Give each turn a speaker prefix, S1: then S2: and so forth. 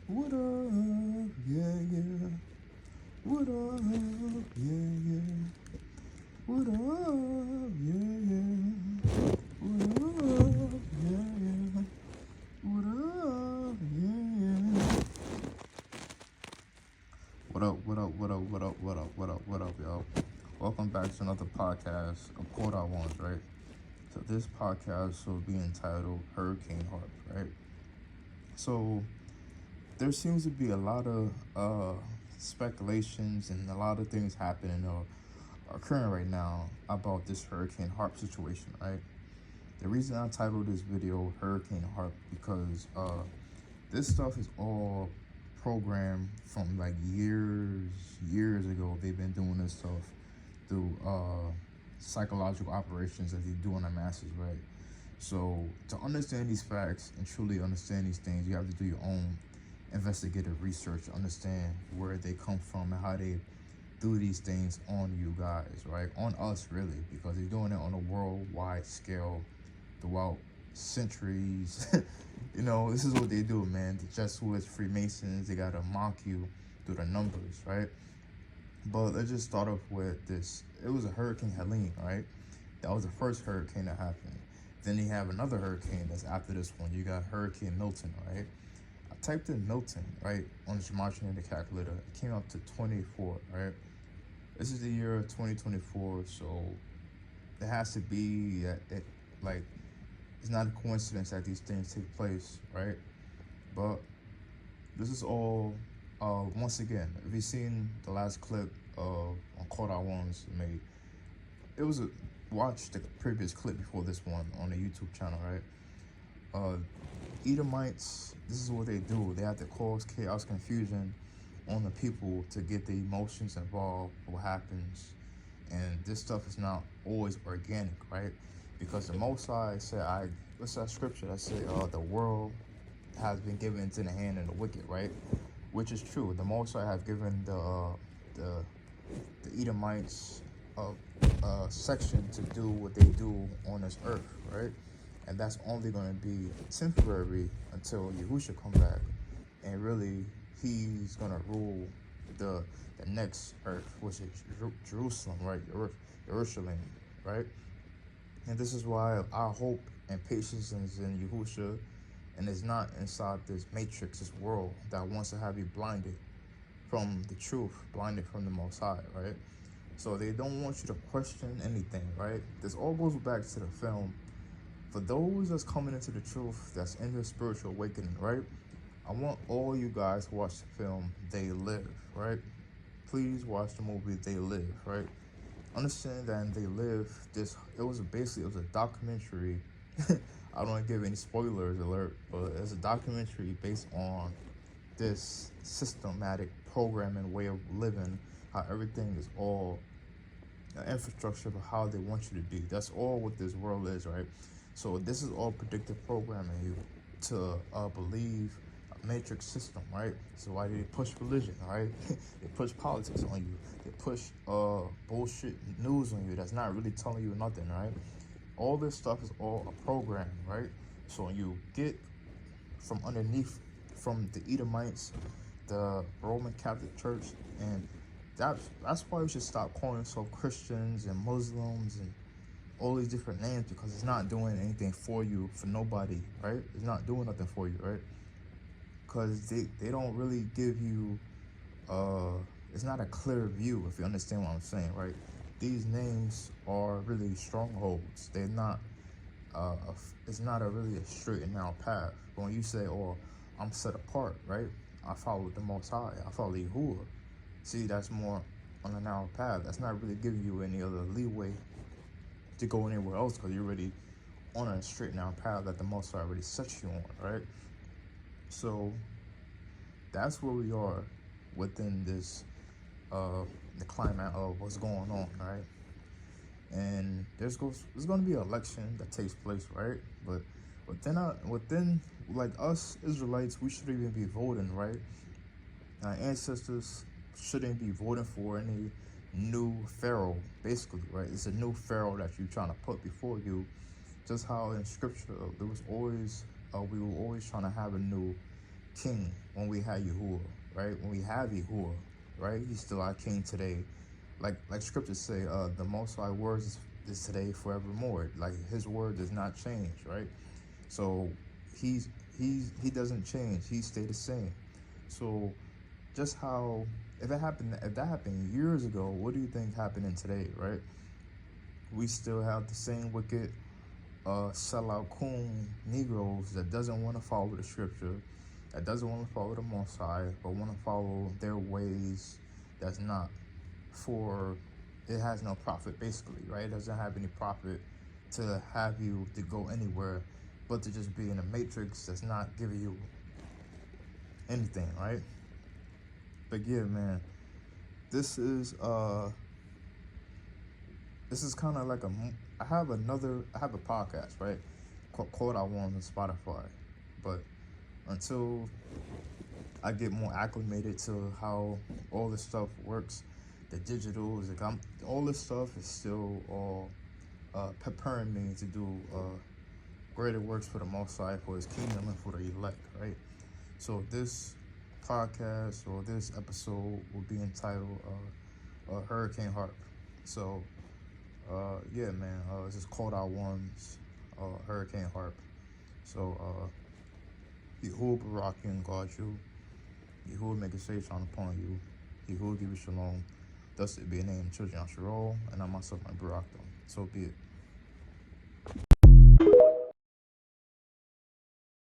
S1: What up? Yeah, yeah. What up? Yeah, yeah. What up? Yeah, yeah. What up? Yeah, yeah. What up? Yeah, yeah. What up? What up? What up? What up? What up? What up? What up, y'all? Welcome back to another podcast of Quote I Want, right? So this podcast will be entitled Hurricane Harp, right? So there seems to be a lot of speculations and a lot of things happening or occurring right now about this Hurricane Harp situation, right? The reason I titled this video Hurricane Harp because this stuff is all programmed from like years ago. They've been doing this stuff through psychological operations that they do on the masses, right? So to understand these facts and truly understand these things, you have to do your own investigative research, understand where they come from and how they do these things on you guys, right? On us, really, because they're doing it on a worldwide scale throughout centuries. You know, this is what they do, man. The Jesuits, Freemasons, they gotta mock you through the numbers, right? But let's just start off with this. It was a Hurricane Helene, right? That was the first hurricane that happened. Then you have another hurricane that's after this one. You got Hurricane Milton, right? I typed in Milton, right, on the Gematria calculator. It came up to 24, right? This is the year 2024, so it has to be that like, it's not a coincidence that these things take place, right? But this is all, once again, if you've seen the last clip of on Caught Out Ones made, it was a, watch the previous clip before this one on the YouTube channel, right? Edomites, this is what they do. They have to cause chaos, confusion on the people to get the emotions involved, what happens. And this stuff is not always organic, right? Because the Most High said, what's that scripture that say, the world has been given into the hand of the wicked, right? Which is true. The Most High have given the Edomites a section to do what they do on this earth, right? And that's only going to be temporary until Yahushua come back, and really he's going to rule the next earth, which is Jerusalem, right? Jerusalem, right? And this is why our hope and patience is in Yahushua, and is not inside this matrix, this world that wants to have you blinded from the truth, blinded from the Most High, right? So they don't want you to question anything, right? This all goes back to the film. For those that's coming into the truth, that's in their spiritual awakening, right? I want all you guys to watch the film They Live, right? Please watch the movie They Live, right? Understand that in They Live, it was a documentary. I don't want to give any spoilers alert, but it's a documentary based on this systematic programming way of living, how everything is all infrastructure for how they want you to be. That's all what this world is, right? So this is all predictive programming you to believe a matrix system, right? So why do they push religion, right? They push politics on you. They push bullshit news on you that's not really telling you nothing, right? All this stuff is all a program, right? So you get from underneath, from the Edomites, the Roman Catholic Church, and that's why we should stop calling ourselves Christians and Muslims and all these different names, because it's not doing anything for you, for nobody, right? It's not doing nothing for you, right? Because they don't really give you, it's not a clear view, if you understand what I'm saying, right? These names are really strongholds. They're not, it's not really a straight and narrow path. But when you say, oh, I'm set apart, right? I follow the Most High, I follow Yahuwah. See, that's more on a narrow path. That's not really giving you any other leeway to go anywhere else, because you're already on a straight and narrow path that the Most High already set you on, right? So that's where we are within this, the climate of what's going on, right? And there's going to be an election that takes place, right? But within like us Israelites, we shouldn't even be voting, right? Our ancestors shouldn't be voting for any new pharaoh, basically, right? It's a new pharaoh that you're trying to put before you. Just how in scripture there was always we were always trying to have a new king, when we had Yahuwah, right? When we have Yahuwah, right? He's still our king today. Like scriptures say, the Most High words is today forevermore. Like his word does not change, right? So he doesn't change. He stayed the same. So just how if that happened years ago, what do you think happening today, right? We still have the same wicked sellout coon Negroes that doesn't want to follow the scripture, that doesn't want to follow the Most High, but want to follow their ways. That's not for. It has no profit, basically, right? It doesn't have any profit to have you to go anywhere, but to just be in a matrix that's not giving you anything, right? But yeah, man, this is kind of like I have a podcast, right, called I Want on Spotify, but until I get more acclimated to how all this stuff works, the digitals, all this stuff is still all preparing me to do greater works for the Most High, for His kingdom, and for the elect, right? So this podcast or this episode will be entitled Hurricane Harp. So yeah, man, this is called Out One's Hurricane Harp. So Yahuwah Barakian guard you. Yahuwah make his face shine upon you. Yahuwah give you shalom. Thus it be a name, children Yasharol, and I myself my Barak. So be it.